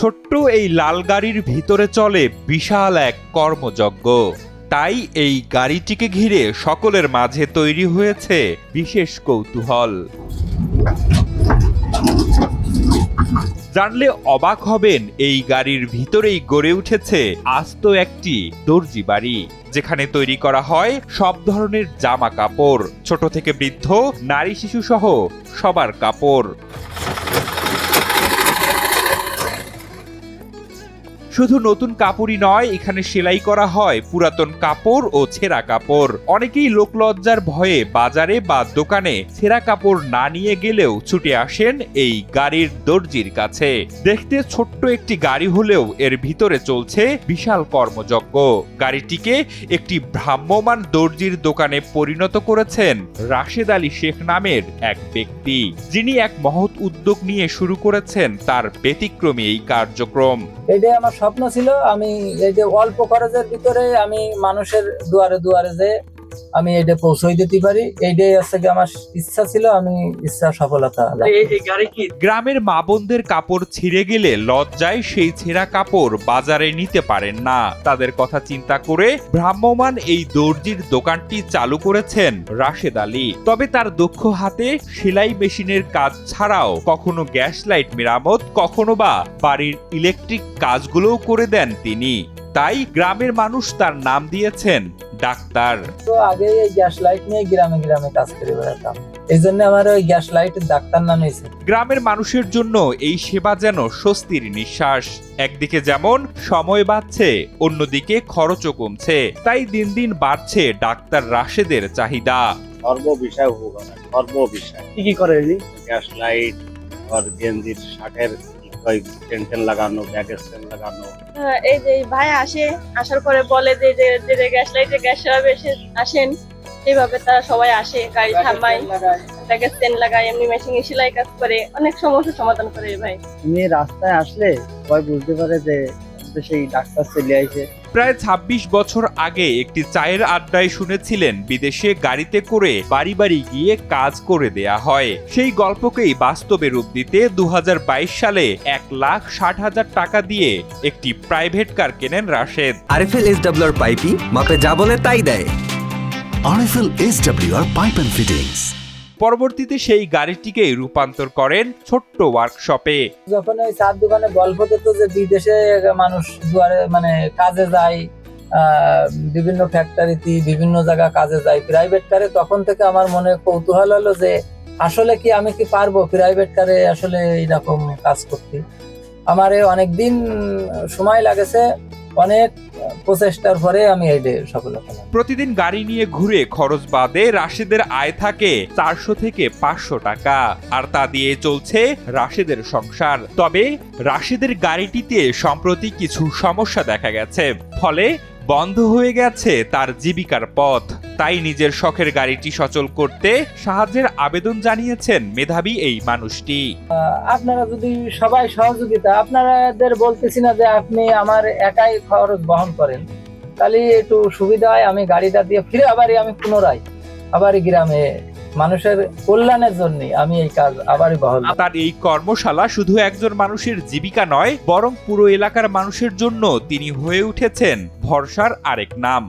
ছোট্ট এই লাল গাড়ির ভিতরে চলে বিশাল এক কর্মযজ্ঞ। তাই এই গাড়িটিকে ঘিরে সকলের মাঝে তৈরি হয়েছে বিশেষ কৌতূহল। জানলে অবাক হবেন, এই গাড়ির ভিতরেই গড়ে উঠেছে আস্ত একটি দর্জি বাড়ি, যেখানে তৈরি করা হয় সব ধরনের জামা কাপড়, ছোট থেকে বৃদ্ধ, নারী শিশু সহ সবার কাপড়। শুধু নতুন কাপড়ই নয়, এখানে সেলাই করা হয় পুরাতন কাপড় ও ছেঁড়া কাপড়। অনেকেই লোকলজ্জার ভয়ে বাজারে বা দোকানে ছেঁড়া কাপড় না নিয়ে গেলেও ছুটে আসেন এই গাড়ির দর্জির কাছে। দেখতে ছোট্ট একটি গাড়ি হলেও এর ভিতরে চলছে বিশাল কর্মযজ্ঞ। গাড়িটিকে একটি ভ্রাম্যমাণ দর্জির দোকানে পরিণত করেছেন রাশেদ আলী শেখ নামের এক ব্যক্তি, যিনি এক মহৎ উদ্যোগ নিয়ে শুরু করেছেন তার ব্যতিক্রমী এই কার্যক্রম। এটাই আমার স্বপ্ন ছিল। আমি এই যে অল্প খরচের ভিতরে আমি মানুষের দুয়ারে দুয়ারে যে আমি এটা পৌঁছাই দিতে পারি, এইটাই হচ্ছে কি আমার ইচ্ছা ছিল। আমি ইচ্ছা সফলতা। গ্রামের মা বোনদের কাপড় ছিঁড়ে গেলে লজ্জায় সেই ছেঁড়া কাপড় বাজারে নিতে পারেন না। তাদের কথা চিন্তা করে ভ্রাম্যমাণ এই দর্জির দোকানটি চালু করেছেন রাশেদ আলী। তবে তার দক্ষ হাতে সেলাই মেশিনের কাজ ছাড়াও কখনো গ্যাস লাইট মেরামত, কখনো বা বাড়ির ইলেকট্রিক কাজগুলোও করে দেন তিনি। তাই গ্রামের মানুষ তার নাম দিয়েছেন ডাক্তার। তো আগে এই গ্যাস লাইট নিয়ে গ্রামে গ্রামে কাজ করে বেড়াতাম, এই জন্য আমার ওই গ্যাস লাইটের ডাক্তার নাম হয়েছে। গ্রামের মানুষের জন্য এই সেবা যেন স্বস্তির নিঃশ্বাস। একদিকে যেমন সময় বাড়ছে, অন্যদিকে খরচও কমছে। তাই দিন দিন বাড়ছে ডাক্তার রাশেদের চাহিদা। সর্ববিষয় উপকরণ, সর্ববিষয় কি করে গ্যাস লাইট আর গেঞ্জির শার্টের টেনশন লাগানো, ব্যাগের সেল লাগানো। এই যে ভাই আসার পরে বলে যে গ্যাস লাইটে গ্যাস হবে, আসেন। এইভাবে তারা সবাই আসে, গাড়ি থামায়, ব্যাগের সেল লাগায়, এমনি মেশিনে সেলাই কাজ করে, অনেক সমস্যার সমাধান করে ভাই। তুমি রাস্তায় আসলে সবাই বুঝতে পারে যে সেই ডাক্তার চলে আইছে। প্রায় ২৬ বছর আগে একটি চায়ের আড্ডায় শুনেছিলেন বিদেশে গাড়িতে করে বাড়ি বাড়ি গিয়ে কাজ করে দেয়া হয়। সেই গল্পকেই বাস্তবে রূপ দিতে ২০২২ সালে ১,৬০,০০০ টাকা দিয়ে একটি প্রাইভেট কার কেনেন রাশেদ। আরএফএল SWR পাইপি মাপে যা বলে তাই দেয়। RFL SWR pipe and fittings. পরবর্তীতে সেই গাড়িটিকে রূপান্তর করেন ছোট্ট ওয়ার্কশপে। যখন ওই চার দোকানে গল্প দিত যে বিদেশে মানুষ দুয়ারে মানে কাজে যায়, বিভিন্ন ফ্যাক্টরিতে বিভিন্ন জায়গা কাজে যায় প্রাইভেট কারে, তখন থেকে আমার মনে কৌতূহল হলো যে আসলে কি আমি কি পারবো প্রাইভেট কারে আসলে এইরকম কাজ করতে। আমার অনেকদিন সময় লাগেছে, অনেক প্রচেষ্টার পরে আমি এই সফলতা। প্রতিদিন গাড়ি নিয়ে ঘুরে খরচ বাদে রাশেদের আয় থাকে ৪০০ থেকে ৫০০ টাকা, আর তা দিয়ে চলছে রাশেদের সংসার। তবে রাশেদের গাড়িটিতে সম্প্রতি কিছু সমস্যা দেখা গেছে, ফলে বন্ধ হয়ে গেছে তার জীবিকার পথ। তাই নিজের শখের গাড়িটি সচল করতে সাহায্যের আবেদন জানিয়েছেন মেধাবী এই মানুষটি। আপনারা যদি সবাই সহযোগিতা, আপনাদের বলতেছি না যে আপনি আমার একাই খরচ বহন করেন, তাহলে একটু সুবিধা হয়। আমি গাড়িটা দিয়ে ফিরে আমি পুনরায় গ্রামে মানুষের কল্যাণের জন্য আমি এই কাজ আবারই বহাল। তার এই কর্মশালা শুধু একজন মানুষের জীবিকা নয়, বরং পুরো এলাকার মানুষের জন্য তিনি হয়ে উঠেছেন ভরসার আরেক নাম।